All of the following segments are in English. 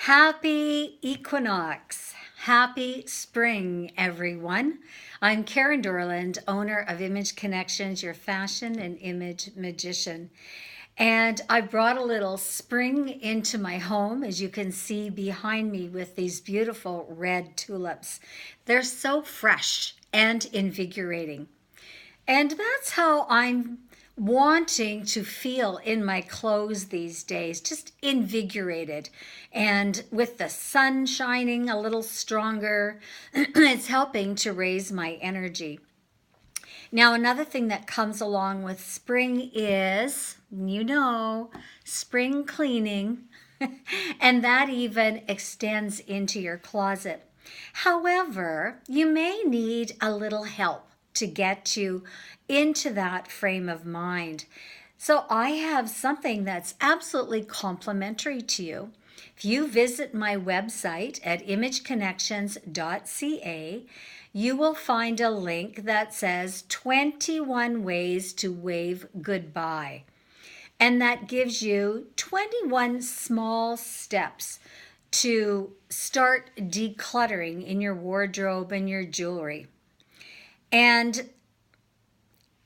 Happy equinox. Happy spring, everyone. I'm Karen Dorland, owner of Image Connections, your fashion and image magician. And I brought a little spring into my home, as you can see behind me with these beautiful red tulips. They're so fresh and invigorating. And that's how I'm wanting to feel in my clothes these days, just invigorated. And with the sun shining a little stronger, it's helping to raise my energy. Now, another thing that comes along with spring is, spring cleaning, and that even extends into your closet. However, you may need a little help to get you into that frame of mind. So I have something that's absolutely complimentary to you. If you visit my website at imageconnections.ca, you will find a link that says 21 ways to wave goodbye. And that gives you 21 small steps to start decluttering in your wardrobe and your jewelry. And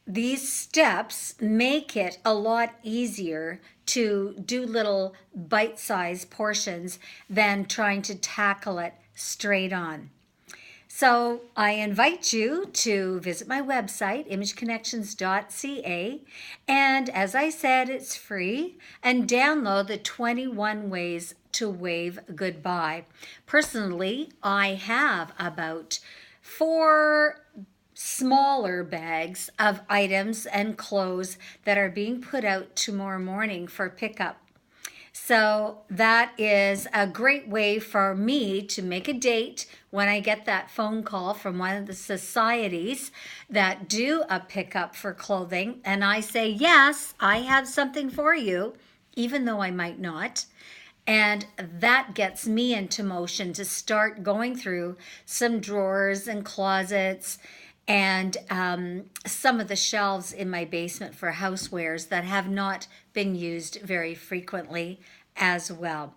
these steps make it a lot easier to do little bite-sized portions than trying to tackle it straight on. So I invite you to visit my website, imageconnections.ca, and as I said, it's free, and download the 21 ways to wave goodbye. Personally, I have about 4 smaller bags of items and clothes that are being put out tomorrow morning for pickup. So that is a great way for me to make a date when I get that phone call from one of the societies that do a pickup for clothing. And I say, yes, I have something for you, even though I might not. And that gets me into motion to start going through some drawers and closets and some of the shelves in my basement for housewares that have not been used very frequently as well.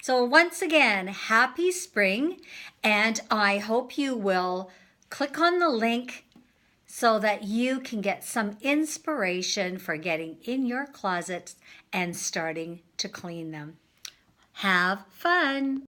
So once again, happy spring, and I hope you will click on the link so that you can get some inspiration for getting in your closets and starting to clean them. Have fun!